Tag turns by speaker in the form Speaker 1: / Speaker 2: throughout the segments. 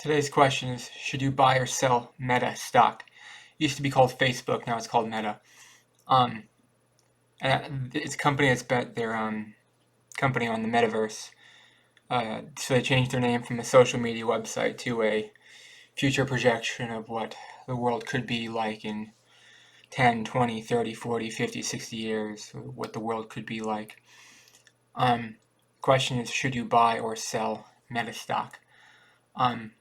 Speaker 1: Today's question is, should you buy or sell Meta stock? It used to be called Facebook, now it's called Meta. Um, and it's a company that's bet their company on the metaverse. So they changed their name from a social media website to a future projection of what the world could be like in 10, 20, 30, 40, 50, 60 years, what the world could be like. Um, Question is, should you buy or sell Meta stock? Um,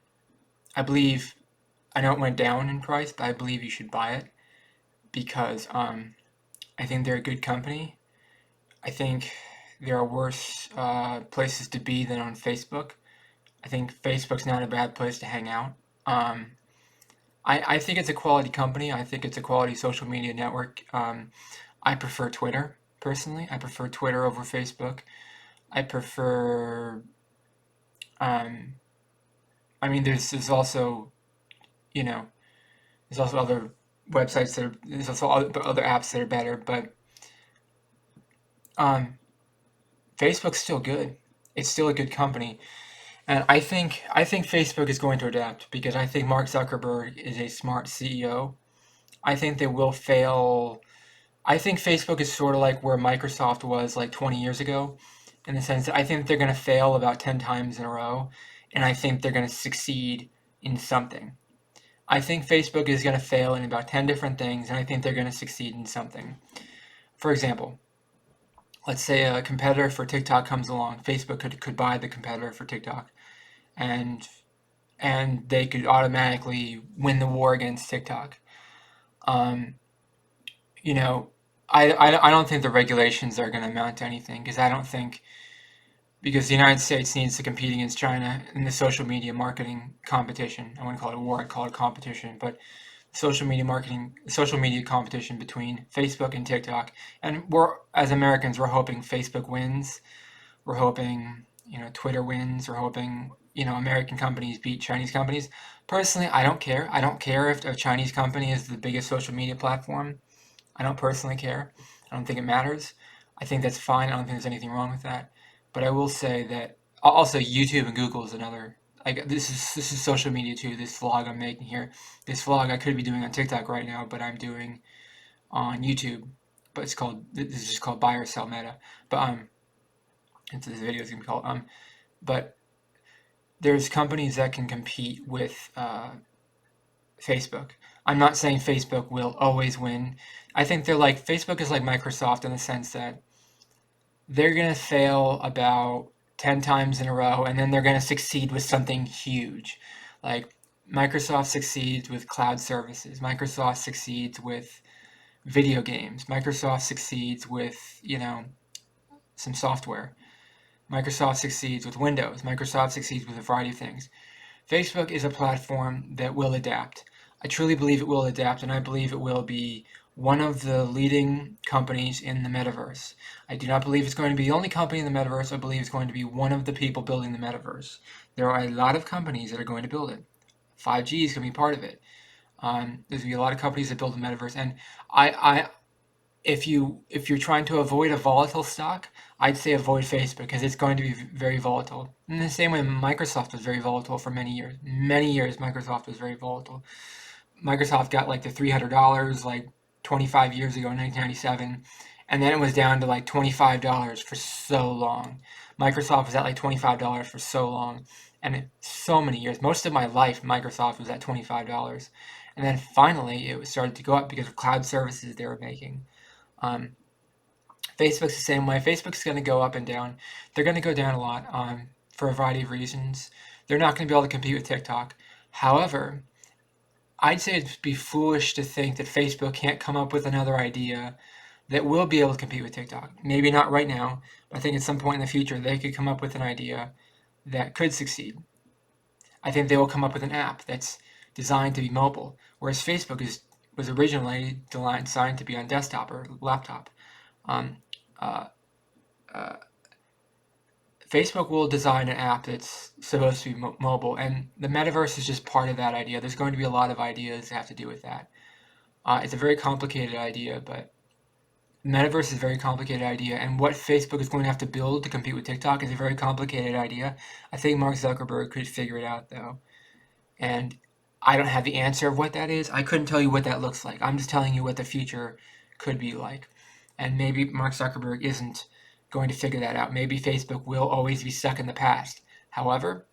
Speaker 1: I believe I know it went down in price, but I believe you should buy it because I think they're a good company. I think there are worse places to be than on Facebook. I think Facebook's not a bad place to hang out. Um, I think it's a quality company. I think it's a quality social media network. I prefer Twitter personally. I prefer Twitter over Facebook. I prefer. Um, I mean, there's also you know there's also other websites that are there's also other apps that are better, but um, Facebook's still good. It's still a good company. And I think Facebook is going to adapt because I think Mark Zuckerberg is a smart CEO. I think they will fail. I think Facebook is sort of like where Microsoft was like 20 years ago, in the sense that I think they're going to fail about 10 times in a row, and I think they're going to succeed in something. I think Facebook is going to fail in about 10 different things, and I think they're going to succeed in something. For example, let's say a competitor for TikTok comes along. Facebook could buy the competitor for TikTok, and they could automatically win the war against TikTok. Um, you know, I don't think the regulations are going to amount to anything because I don't think because the United States needs to compete against China in the social media marketing competition. I wouldn't call it a war; I'd call it competition. But social media competition between Facebook and TikTok, and we're as Americans, we're hoping Facebook wins. We're hoping Twitter wins. We're hoping American companies beat Chinese companies. Personally, I don't care. I don't care if a Chinese company is the biggest social media platform. I don't personally care. I don't think it matters. I think that's fine. I don't think there's anything wrong with that. But I will say that also YouTube and Google is another. Like this is social media too. This vlog I'm making here, this vlog I could be doing on TikTok right now, but I'm doing on YouTube. But this is just called Buy or Sell Meta. But this video is gonna be called but there's companies that can compete with Facebook. I'm not saying Facebook will always win. I think Facebook is like Microsoft in the sense that they're going to fail about 10 times in a row and then they're going to succeed with something huge. Like Microsoft succeeds with cloud services. Microsoft succeeds with video games. Microsoft succeeds with, some software. Microsoft succeeds with Windows. Microsoft succeeds with a variety of things. Facebook is a platform that will adapt. I truly believe it will adapt, and I believe it will be one of the leading companies in the metaverse. I do not believe it's going to be the only company in the metaverse. I believe it's going to be one of the people building the metaverse. There are a lot of companies that are going to build it. 5G is going to be part of it. There's going to be a lot of companies that build the metaverse, and I if you're trying to avoid a volatile stock, I'd say avoid Facebook because it's going to be very volatile. In the same way Microsoft was very volatile for many years. Many years Microsoft was very volatile. Microsoft got like to $300 like 25 years ago in 1997, and then it was down to like $25 for so long. Microsoft was at like $25 for so long, and so many years. Most of my life, Microsoft was at $25, and then finally it started to go up because of cloud services they were making. Um, Facebook's the same way. Facebook's going to go up and down. They're going to go down a lot for a variety of reasons. They're not going to be able to compete with TikTok. However, I'd say it'd be foolish to think that Facebook can't come up with another idea that will be able to compete with TikTok. Maybe not right now, but I think at some point in the future they could come up with an idea that could succeed. I think they will come up with an app that's designed to be mobile, whereas was originally designed to be on desktop or laptop. Um, uh, uh, Facebook will design an app that's supposed to be mobile, and the metaverse is just part of that idea. There's going to be a lot of ideas that have to do with that. It's a very complicated idea, but metaverse is a very complicated idea, and what Facebook is going to have to build to compete with TikTok is a very complicated idea. I think Mark Zuckerberg could figure it out, though. And I don't have the answer of what that is. I couldn't tell you what that looks like. I'm just telling you what the future could be like. And maybe Mark Zuckerberg isn't going to figure that out. Maybe Facebook will always be stuck in the past. However,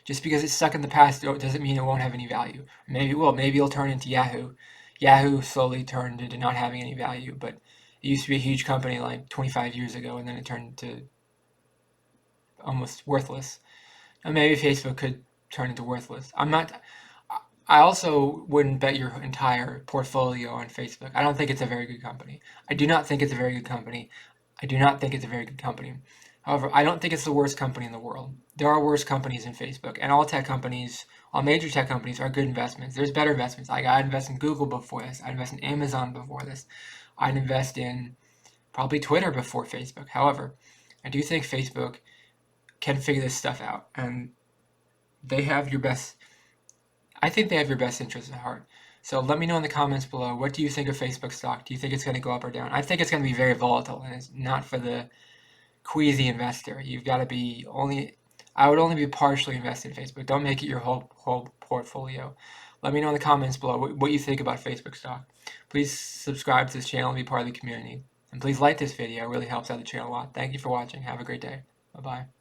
Speaker 1: just because it's stuck in the past doesn't mean it won't have any value. Maybe it will. Maybe it'll turn into Yahoo. Yahoo slowly turned into not having any value, but it used to be a huge company like 25 years ago, and then it turned into almost worthless. And maybe Facebook could turn into worthless. I'm not. I also wouldn't bet your entire portfolio on Facebook. I don't think it's a very good company. I do not think it's a very good company. I do not think it's a very good company. However, I don't think it's the worst company in the world. There are worse companies than Facebook, and all tech companies, all major tech companies are good investments. There's better investments. Like I'd invest in Google before this. I'd invest in Amazon before this. I'd invest in probably Twitter before Facebook. However, I do think Facebook can figure this stuff out, and they have your best. I think they have your best interests at heart. So let me know in the comments below. What do you think of Facebook stock? Do you think it's going to go up or down? I think it's going to be very volatile, and it's not for the queasy investor. You've got to be only. I would only be partially invested in Facebook. Don't make it your whole portfolio. Let me know in the comments below what you think about Facebook stock. Please subscribe to this channel and be part of the community. And please like this video. It really helps out the channel a lot. Thank you for watching. Have a great day. Bye-bye.